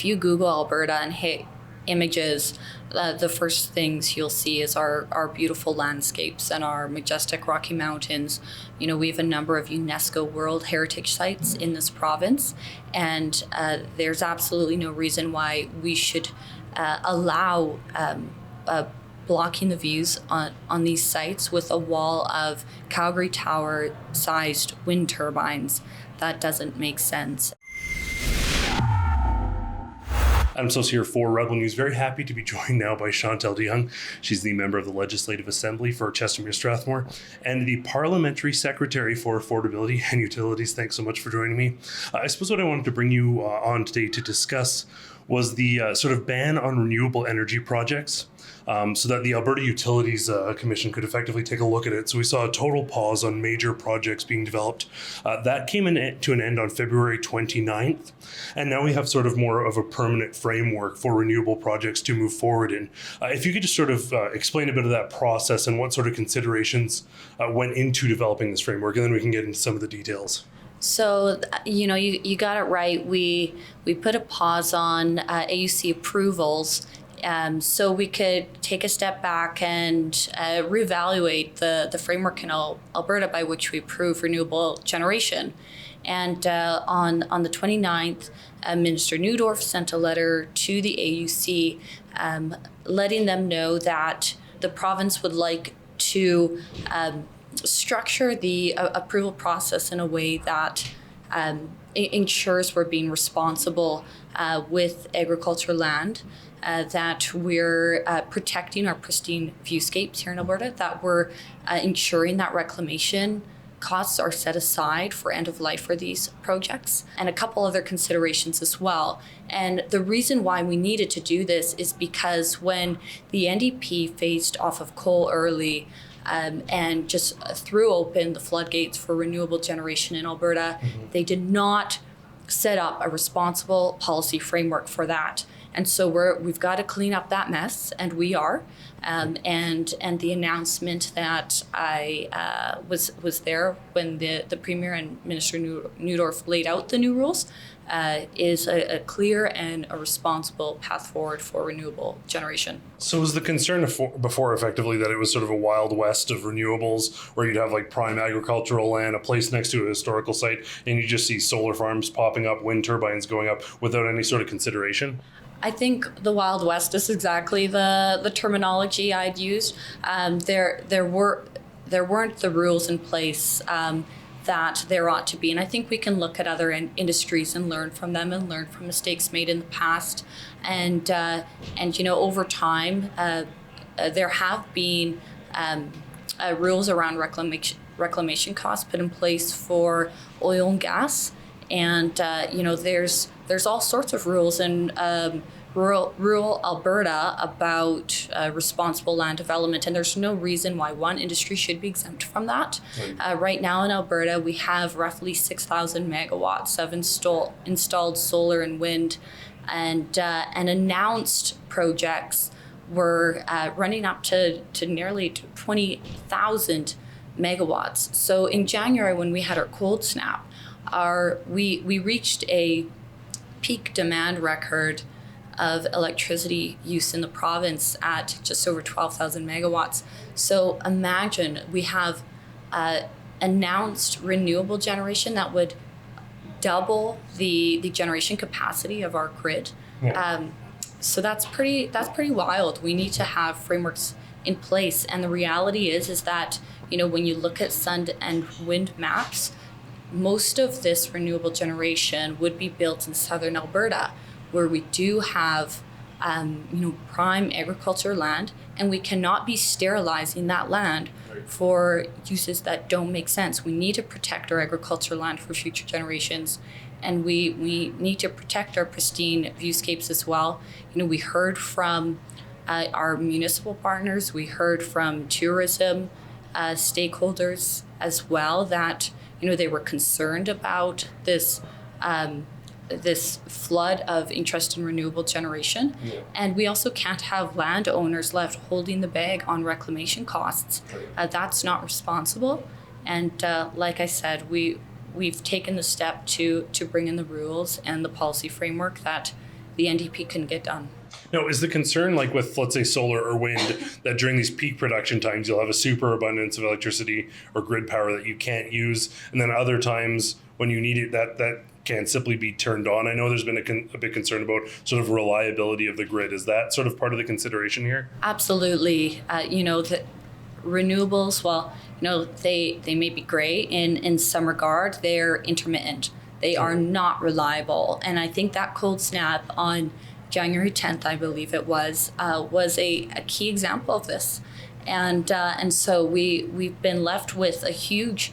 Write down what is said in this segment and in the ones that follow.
if you Google Alberta and hit images, the first things you'll see is our beautiful landscapes and our majestic Rocky Mountains. You know, we have a number of UNESCO World Heritage Sites in this province, and there's absolutely no reason why we should allow blocking the views on these sites with a wall of Calgary Tower-sized wind turbines. That doesn't make sense. I'm Sos here for Rebel News. Very happy to be joined now by Chantelle de Jonge. She's the member of the Legislative Assembly for Chestermere Strathmore and the Parliamentary Secretary for Affordability and Utilities. Thanks so much for joining me. I suppose what I wanted to bring you on today to discuss was the sort of ban on renewable energy projects, so that the Alberta Utilities Commission could effectively take a look at it. So we saw a total pause on major projects being developed. That came to an end on February 29th. And now we have sort of more of a permanent framework for renewable projects to move forward in. If you could just sort of explain a bit of that process and what sort of considerations went into developing this framework, and then we can get into some of the details. So, you know, you got it right. We put a pause on AUC approvals so we could take a step back and reevaluate the framework in Alberta by which we approve renewable generation. And on the 29th, Minister Neudorf sent a letter to the AUC letting them know that the province would like to structure the approval process in a way that ensures we're being responsible with agricultural land, that we're protecting our pristine viewscapes here in Alberta, that we're ensuring that reclamation costs are set aside for end of life for these projects, and a couple other considerations as well. And the reason why we needed to do this is because when the NDP phased off of coal early, and just threw open the floodgates for renewable generation in Alberta, they did not set up a responsible policy framework for that. And so we've got to clean up that mess, and we are. And the announcement that I was there when the Premier and Minister Neudorf laid out the new rules is a clear and a responsible path forward for renewable generation. So was the concern before effectively that it was sort of a wild west of renewables, where you'd have like prime agricultural land, a place next to a historical site, and you just see solar farms popping up, wind turbines going up without any sort of consideration? I think the Wild West is exactly the terminology I'd use. There weren't the rules in place that there ought to be, and I think we can look at other industries and learn from them and learn from mistakes made in the past. And you know, over time, there have been rules around reclamation costs put in place for oil and gas, and you know, there's all sorts of rules in rural Alberta about responsible land development, and there's no reason why one industry should be exempt from that. Right now in Alberta, we have roughly 6,000 megawatts of installed solar and wind, and announced projects were running up to nearly 20,000 megawatts. So in January, when we had our cold snap, we reached a peak demand record of electricity use in the province at just over 12,000 megawatts. So imagine we have announced renewable generation that would double the generation capacity of our grid. Yeah. So that's pretty wild. We need to have frameworks in place, and the reality is that, you know, when you look at sun and wind maps, most of this renewable generation would be built in southern Alberta, where we do have prime agriculture land, and we cannot be sterilizing that land for uses that don't make sense. We need to protect our agriculture land for future generations, and we need to protect our pristine viewscapes as well. You know, we heard from our municipal partners, we heard from tourism stakeholders as well that, you know, they were concerned about this flood of interest in renewable generation. Yeah. And we also can't have landowners left holding the bag on reclamation costs. That's not responsible. And like I said, we've taken the step to bring in the rules and the policy framework that the NDP couldn't get done. Now, is the concern like with, let's say, solar or wind, that during these peak production times, you'll have a super abundance of electricity or grid power that you can't use, and then other times when you need it, that can simply be turned on? I know there's been a big concern about sort of reliability of the grid. Is that sort of part of the consideration here? Absolutely. The renewables, well, they may be great in some regard. They're intermittent. They are not reliable. And I think that cold snap on January 10th, I believe it was a key example of this. And so we've been left with a huge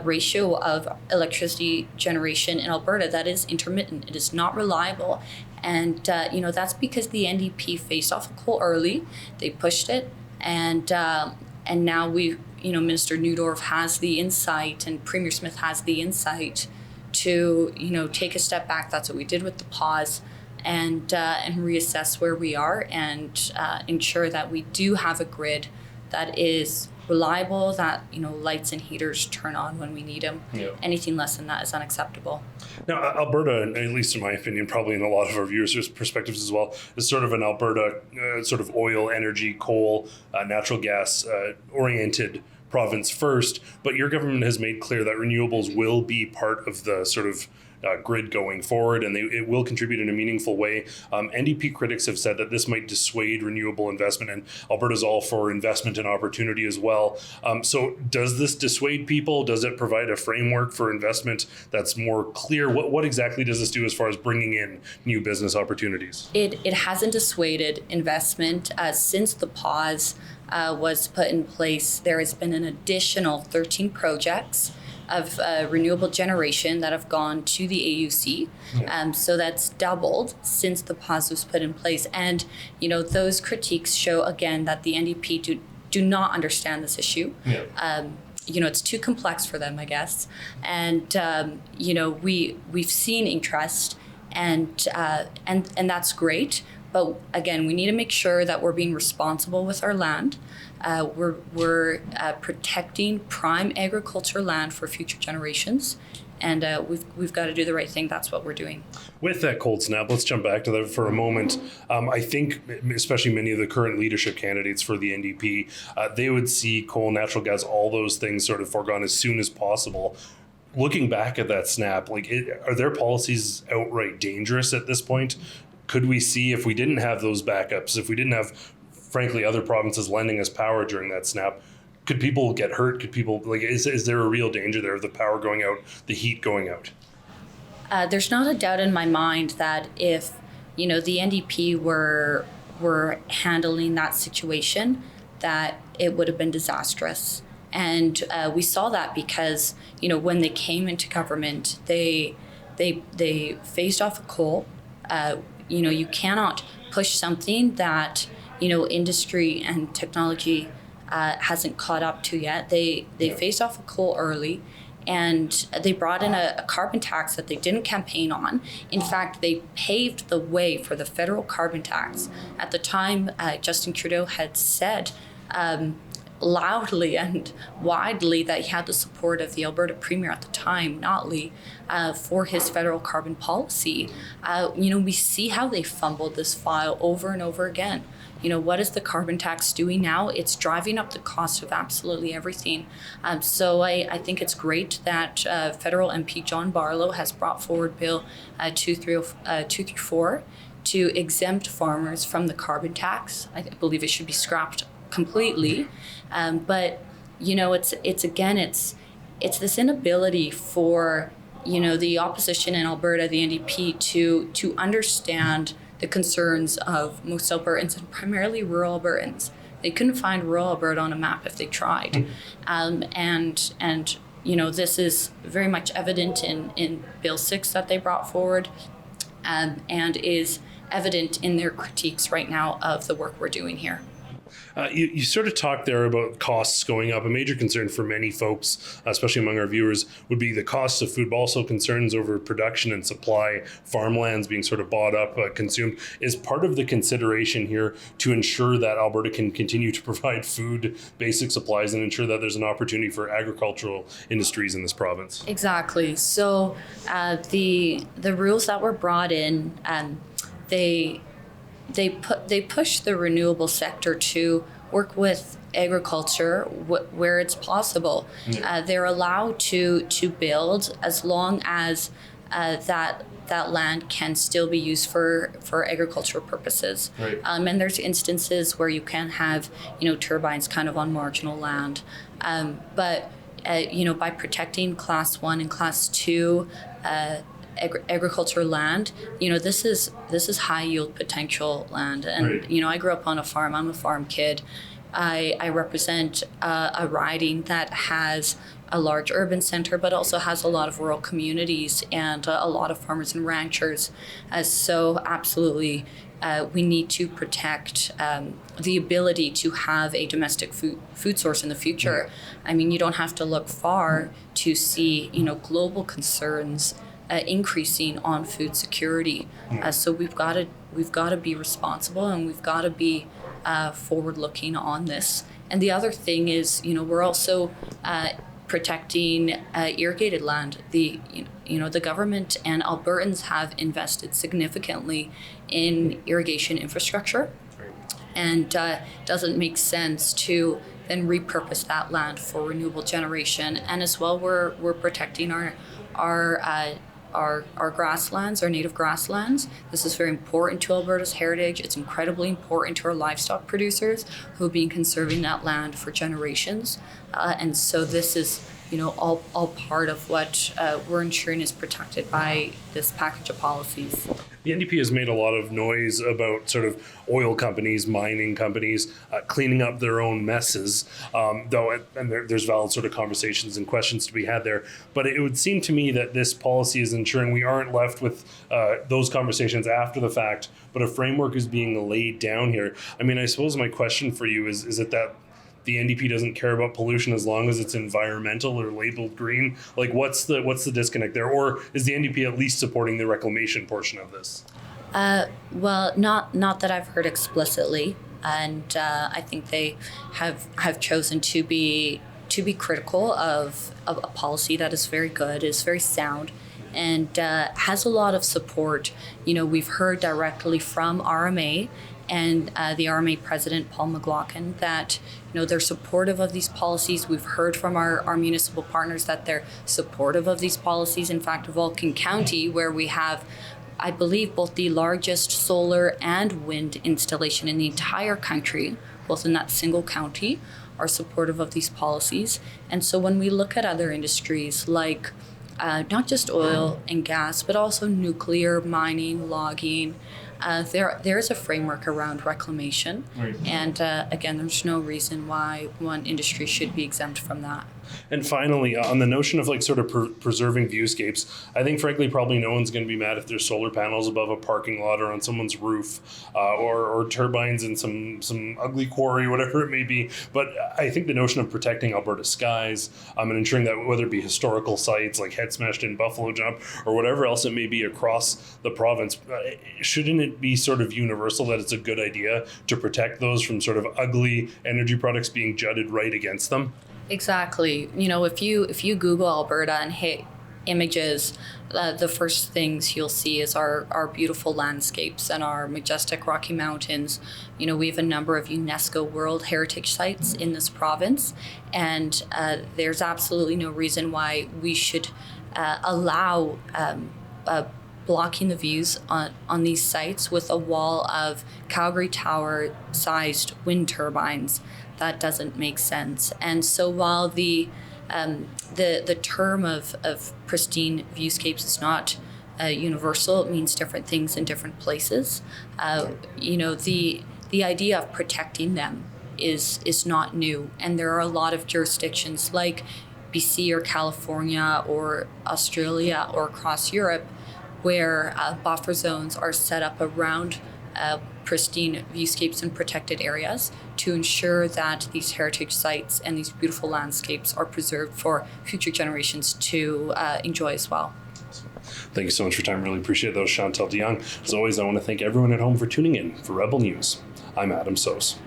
ratio of electricity generation in Alberta that is intermittent. It is not reliable. And, that's because the NDP faced off of coal early. They pushed it. And now Minister Neudorf has the insight and Premier Smith has the insight to, take a step back. That's what we did with the pause. And reassess where we are and ensure that we do have a grid that is reliable, that lights and heaters turn on when we need them. Yeah. Anything less than that is unacceptable. Now, Alberta, at least in my opinion, probably in a lot of our viewers' perspectives as well, is sort of an Alberta sort of oil, energy, coal, natural gas oriented province first, but your government has made clear that renewables will be part of the sort of grid going forward, and it will contribute in a meaningful way. NDP critics have said that this might dissuade renewable investment, and Alberta's all for investment and opportunity as well. So does this dissuade people? Does it provide a framework for investment that's more clear? What exactly does this do as far as bringing in new business opportunities? It hasn't dissuaded investment. Since the pause was put in place, there has been an additional 13 projects of renewable generation that have gone to the AUC. Yeah. So that's doubled since the pause was put in place. And, those critiques show, again, that the NDP do not understand this issue. Yeah. It's too complex for them, I guess. And, we've seen interest and that's great. But again, we need to make sure that we're being responsible with our land. We're protecting prime agriculture land for future generations, and we've got to do the right thing. That's what we're doing. With that cold snap, let's jump back to that for a moment. I think, especially many of the current leadership candidates for the NDP, they would see coal, natural gas, all those things sort of foregone as soon as possible. Looking back at that snap, are their policies outright dangerous at this point? Could we see, if we didn't have those backups, if we didn't have, frankly, other provinces lending us power during that snap, could people get hurt? Could people, is there a real danger there of the power going out, the heat going out? There's not a doubt in my mind that if, the NDP were handling that situation, that it would have been disastrous. And we saw that because, when they came into government, they faced off of coal. You cannot push something that, industry and technology hasn't caught up to yet. They faced off of coal early, and they brought in a carbon tax that they didn't campaign on. In fact, they paved the way for the federal carbon tax. At the time, Justin Trudeau had said loudly and widely that he had the support of the Alberta Premier at the time, Notley, for his federal carbon policy. We see how they fumbled this file over and over again. What is the carbon tax doing now? It's driving up the cost of absolutely everything. So I think it's great that federal MP John Barlow has brought forward Bill 234 to exempt farmers from the carbon tax. I believe it should be scrapped completely. But it's this inability for the opposition in Alberta, the NDP, to understand the concerns of most Albertans, and primarily rural Albertans. They couldn't find rural Alberta on a map if they tried. And this is very much evident in Bill 6 that they brought forward, and is evident in their critiques right now of the work we're doing here. You sort of talked there about costs going up. A major concern for many folks, especially among our viewers, would be the cost of food, but also concerns over production and supply, farmlands being sort of bought up, consumed. Is part of the consideration here to ensure that Alberta can continue to provide food, basic supplies, and ensure that there's an opportunity for agricultural industries in this province? Exactly. So the rules that were brought in they push the renewable sector to work with agriculture where it's possible. They're allowed to build as long as that land can still be used for agricultural purposes. Right. And there's instances where you can have, turbines kind of on marginal land. But by protecting Class 1 and Class 2 agriculture land, this is high yield potential land. And, right. I grew up on a farm. I'm a farm kid. I represent a riding that has a large urban center, but also has a lot of rural communities and a lot of farmers and ranchers. So absolutely, we need to protect the ability to have a domestic food source in the future. I mean, you don't have to look far to see, global concerns increasing on food security. So we've got to be responsible, and we've got to be forward-looking on this. And the other thing is, we're also protecting irrigated land. The government and Albertans have invested significantly in irrigation infrastructure, and doesn't make sense to then repurpose that land for renewable generation. And as well, we're protecting our grasslands, our native grasslands. This is very important to Alberta's heritage. It's incredibly important to our livestock producers who have been conserving that land for generations. And so this is, all part of what we're ensuring is protected by this package of policies. The NDP has made a lot of noise about sort of oil companies, mining companies, cleaning up their own messes, there's valid sort of conversations and questions to be had there. But it would seem to me that this policy is ensuring we aren't left with those conversations after the fact, but a framework is being laid down here. I mean, I suppose my question for you is it that the NDP doesn't care about pollution as long as it's environmental or labeled green? Like, what's the disconnect there? Or is the NDP at least supporting the reclamation portion of this? Well, not that I've heard explicitly, and I think they have chosen to be critical of a policy that is very good, is very sound, and has a lot of support. We've heard directly from RMA and the RMA president, Paul McLaughlin, that they're supportive of these policies. We've heard from our municipal partners that they're supportive of these policies. In fact, Vulcan County, where we have, I believe, both the largest solar and wind installation in the entire country, both in that single county, are supportive of these policies. And so when we look at other industries like not just oil and gas, but also nuclear, mining, logging, there is a framework around reclamation. Right. And again, there's no reason why one industry should be exempt from that. And finally, on the notion of sort of preserving viewscapes, I think frankly probably no one's going to be mad if there's solar panels above a parking lot or on someone's roof, or turbines in some ugly quarry, whatever it may be. But I think the notion of protecting Alberta skies and ensuring that whether it be historical sites like Head Smashed in Buffalo Jump or whatever else it may be across the province, shouldn't it be sort of universal that it's a good idea to protect those from sort of ugly energy products being jutted right against them? Exactly. If you Google Alberta and hit images, the first things you'll see is our beautiful landscapes and our majestic Rocky Mountains. We have a number of UNESCO World Heritage Sites in this province, and there's absolutely no reason why we should allow blocking the views on these sites with a wall of Calgary Tower-sized wind turbines. That doesn't make sense. And so while the term of pristine viewscapes is not universal, it means different things in different places. The idea of protecting them is not new, and there are a lot of jurisdictions like BC or California or Australia or across Europe where buffer zones are set up around pristine viewscapes and protected areas to ensure that these heritage sites and these beautiful landscapes are preserved for future generations to enjoy as well. Thank you so much for your time. Really appreciate those, Chantelle de Jonge. As always, I want to thank everyone at home for tuning in for Rebel News. I'm Adam Sos.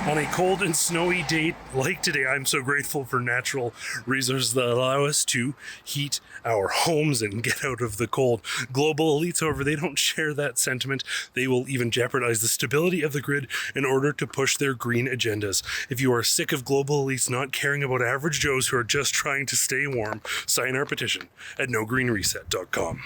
On a cold and snowy day like today, I'm so grateful for natural resources that allow us to heat our homes and get out of the cold. Global elites, however, they don't share that sentiment. They will even jeopardize the stability of the grid in order to push their green agendas. If you are sick of global elites not caring about average Joes who are just trying to stay warm, sign our petition at nogreenreset.com.